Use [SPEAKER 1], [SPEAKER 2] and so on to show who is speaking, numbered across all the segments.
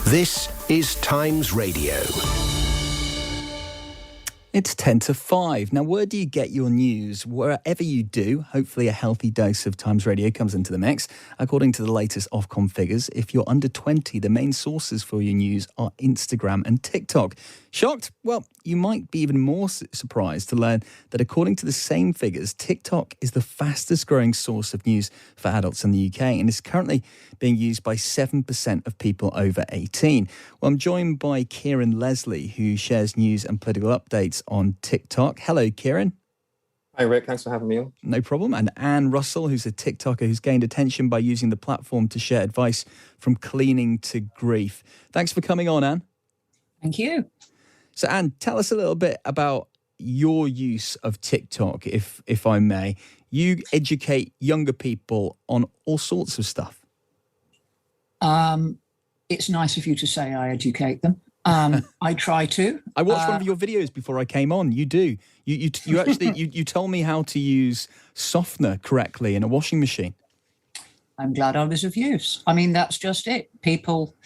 [SPEAKER 1] This is Times Radio.
[SPEAKER 2] It's 10 to 5. Now, where do you get your news? Wherever you do, hopefully a healthy dose of Times Radio comes into the mix. According to the latest Ofcom figures, if you're under 20, the main sources for your news are Instagram and TikTok. Shocked? Well, you might be even more surprised to learn that according to the same figures, TikTok is the fastest growing source of news for adults in the UK and is currently being used by 7% of people over 18. Well, I'm joined by Kieron Leslie, who shares news and political updates on TikTok. Hello, Kieron.
[SPEAKER 3] Hi, Rick. Thanks for having me on.
[SPEAKER 2] No problem. And Anne Russell, who's a TikToker who's gained attention by using the platform to share advice from cleaning to grief. Thanks for coming on, Anne.
[SPEAKER 4] Thank you.
[SPEAKER 2] So, Anne, tell us a little bit about your use of TikTok, if I may. You educate younger people on all sorts of stuff.
[SPEAKER 4] It's nice of you to say I educate them. I try to.
[SPEAKER 2] I watched one of your videos before I came on. You do. You actually you told me how to use softener correctly in a washing machine.
[SPEAKER 4] I'm glad I was of use. I mean, that's just it. People,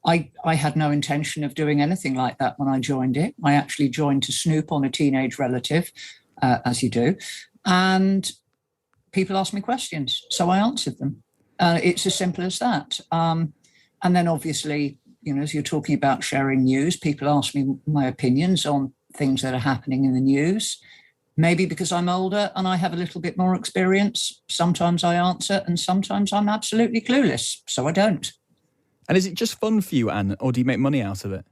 [SPEAKER 4] I had no intention of doing anything like that when I joined it. I actually joined to snoop on a teenage relative, as you do, and people asked me questions, so I answered them. It's as simple as that. And then obviously, you know, as you're talking about sharing news, people ask me my opinions on things that are happening in the news. Maybe because I'm older and I have a little bit more experience, sometimes I answer and sometimes I'm absolutely clueless, so I don't.
[SPEAKER 2] And is it just fun for you, Anne, or do you make money out of it?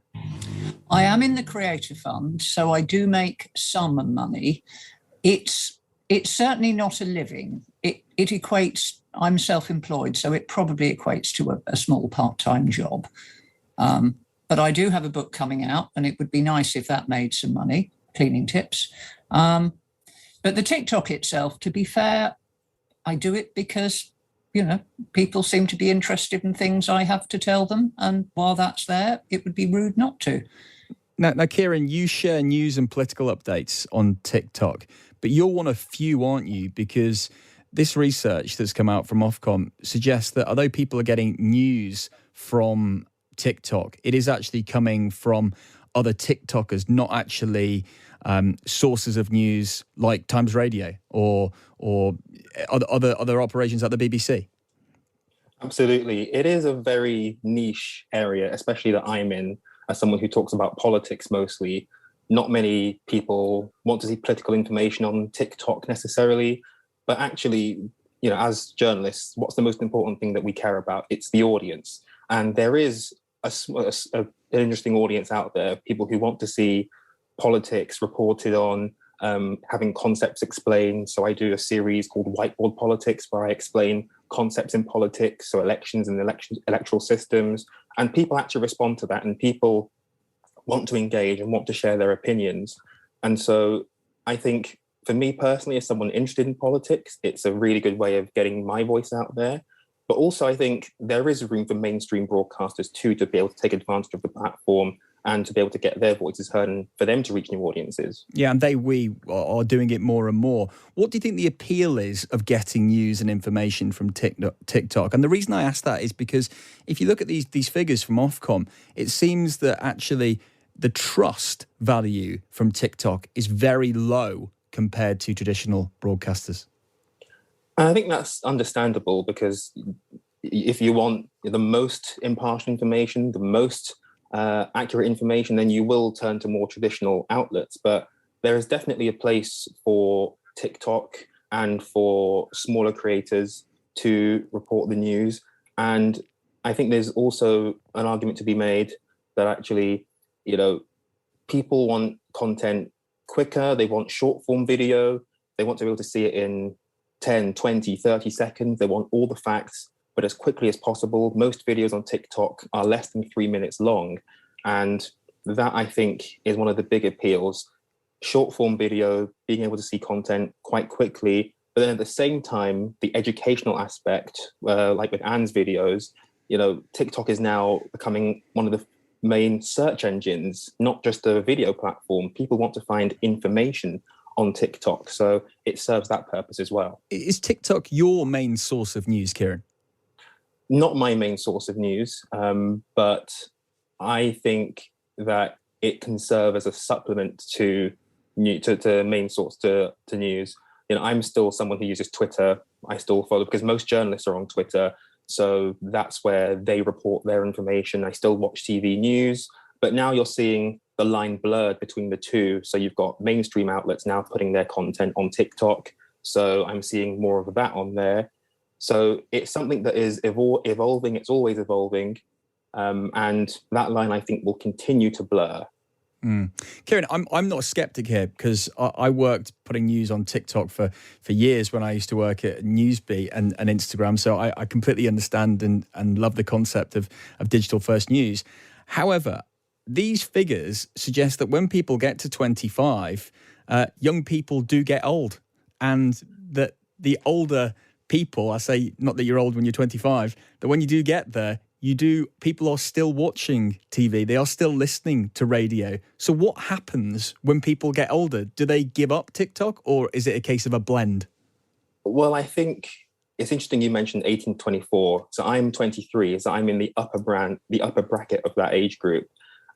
[SPEAKER 4] I am in the Creator Fund, so I do make some money. It's certainly not a living. It equates, I'm self-employed, so it probably equates to a small part-time job. But I do have a book coming out, and it would be nice if that made some money, cleaning tips. But the TikTok itself, to be fair, I do it because, you know, people seem to be interested in things I have to tell them. And while that's there, it would be rude not to.
[SPEAKER 2] Now, Kieron, you share news and political updates on TikTok, but you're one of few, aren't you? Because this research that's come out from Ofcom suggests that although people are getting news from TikTok, it is actually coming from other TikTokers, not actually sources of news like Times Radio or other operations at the BBC.
[SPEAKER 3] Absolutely. It is a very niche area, especially that I'm in, as someone who talks about politics mostly. Not many people want to see political information on TikTok necessarily, but actually, you know, as journalists, what's the most important thing that we care about? It's the audience. And there is an interesting audience out there, people who want to see politics reported on, having concepts explained. So I do a series called Whiteboard Politics, where I explain concepts in politics, so elections and electoral systems, and people actually respond to that, and people want to engage and want to share their opinions. And so I think for me personally, as someone interested in politics, it's a really good way of getting my voice out there. But also I think there is room for mainstream broadcasters too to be able to take advantage of the platform and to be able to get their voices heard and for them to reach new audiences.
[SPEAKER 2] Yeah, and we are doing it more and more. What do you think the appeal is of getting news and information from TikTok? And the reason I ask that is because if you look at these figures from Ofcom, it seems that actually the trust value from TikTok is very low compared to traditional broadcasters.
[SPEAKER 3] I think that's understandable, because if you want the most impartial information, the most accurate information, then you will turn to more traditional outlets. But there is definitely a place for TikTok and for smaller creators to report the news. And I think there's also an argument to be made that actually, you know, people want content quicker, they want short form video, they want to be able to see it in 10, 20, 30 seconds. They want all the facts, but as quickly as possible. Most videos on TikTok are less than 3 minutes long. And that, I think, is one of the big appeals. Short form video, being able to see content quite quickly, but then at the same time, the educational aspect, like with Anne's videos, you know, TikTok is now becoming one of the main search engines, not just a video platform. People want to find information on TikTok, so it serves that purpose as well.
[SPEAKER 2] Is TikTok your main source of news, Kieron?
[SPEAKER 3] Not my main source of news, but I think that it can serve as a supplement to main source to news. I'm still someone who uses Twitter. I still follow, because most journalists are on Twitter. So that's where they report their information. I still watch TV news, but now you're seeing the line blurred between the two. So you've got mainstream outlets now putting their content on TikTok. So I'm seeing more of that on there. So it's something that is evolving. It's always evolving. And that line, I think, will continue to blur.
[SPEAKER 2] Kieron, I'm not a skeptic here, because I worked putting news on TikTok for years when I used to work at Newsbeat and Instagram. So I completely understand and love the concept of digital first news. However, these figures suggest that when people get to 25, young people do get old, and that the older people, I say not that you're old when you're 25, that when you do get there, people are still watching TV. They are still listening to radio. So what happens when people get older? Do they give up TikTok, or is it a case of a blend?
[SPEAKER 3] Well, I think it's interesting you mentioned 18 to 24. So I'm 23, so I'm in the upper bracket of that age group.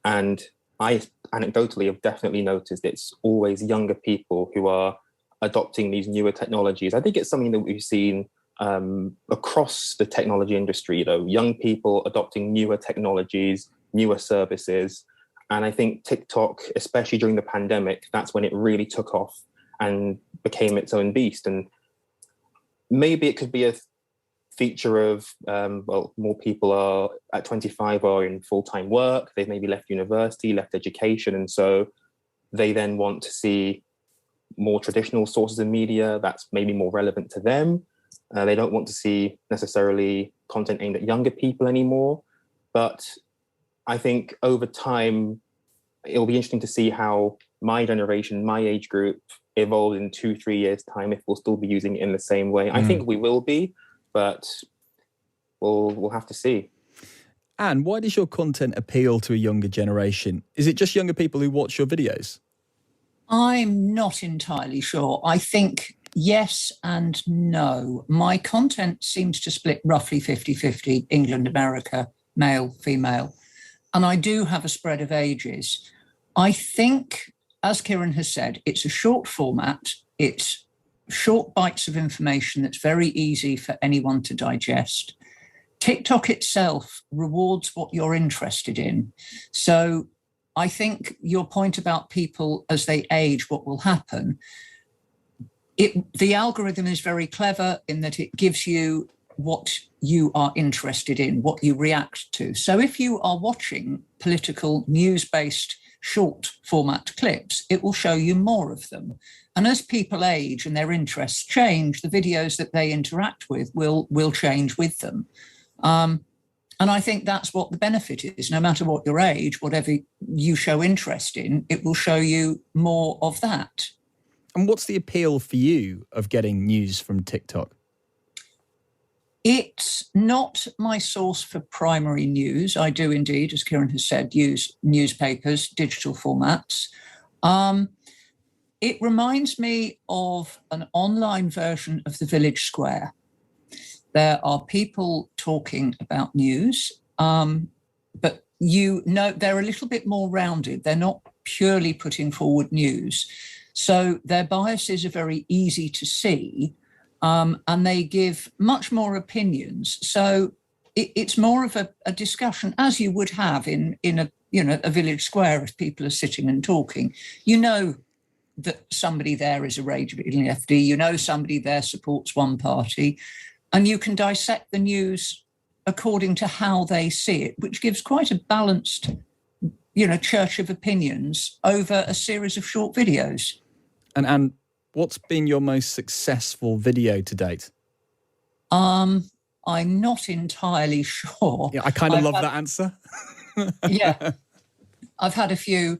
[SPEAKER 3] And I anecdotally have definitely noticed it's always younger people who are adopting these newer technologies. I think it's something that we've seen across the technology industry, young people adopting newer technologies, newer services. And I think TikTok, especially during the pandemic, that's when it really took off and became its own beast. And maybe it could be a feature of, more people are at 25 are in full-time work. They've maybe left university, left education. And so they then want to see more traditional sources of media that's maybe more relevant to them. They don't want to see necessarily content aimed at younger people anymore. But I think over time, it'll be interesting to see how my generation, my age group, evolves in 2-3 years' time, if we'll still be using it in the same way. I think we will be, but we'll have to see.
[SPEAKER 2] Anne, why does your content appeal to a younger generation? Is it just younger people who watch your videos?
[SPEAKER 4] I'm not entirely sure. I think yes and no. My content seems to split roughly 50-50, England, America, male, female. And I do have a spread of ages. I think, as Kieron has said, it's a short format. It's short bites of information that's very easy for anyone to digest. TikTok itself rewards what you're interested in. So I think your point about people as they age, what will happen, the algorithm is very clever in that it gives you what you are interested in, what you react to. So if you are watching political news-based short format clips, it will show you more of them. And as people age and their interests change, the videos that they interact with will change with them. And I think that's what the benefit is. No matter what your age, whatever you show interest in, it will show you more of that.
[SPEAKER 2] And what's the appeal for you of getting news from TikTok?
[SPEAKER 4] It's not my source for primary news. I do indeed, as Kieron has said, use newspapers, digital formats. It reminds me of an online version of the Village Square. There are people talking about news, but they're a little bit more rounded. They're not purely putting forward news. So their biases are very easy to see, and they give much more opinions. So it's more of a discussion, as you would have in a village square if people are sitting and talking. You know that somebody there is a raging FD. You know somebody there supports one party. And you can dissect the news according to how they see it, which gives quite a balanced, church of opinions over a series of short videos.
[SPEAKER 2] And what's been your most successful video to date?
[SPEAKER 4] I'm not entirely sure.
[SPEAKER 2] Yeah, I kind of love that answer.
[SPEAKER 4] Yeah, I've had a few.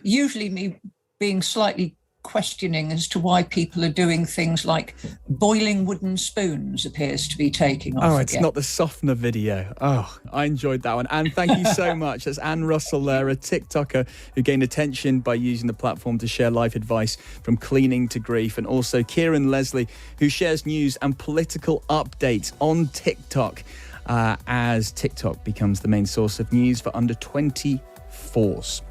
[SPEAKER 4] Usually me being slightly questioning as to why people are doing things like boiling wooden spoons appears to be taking off.
[SPEAKER 2] Oh, it's not the softener video. Oh, I enjoyed that one. Anne, thank you so much. That's Anne Russell there, a TikToker who gained attention by using the platform to share life advice from cleaning to grief, and also Kieron Leslie, who shares news and political updates on TikTok. as TikTok becomes the main source of news for under 24s.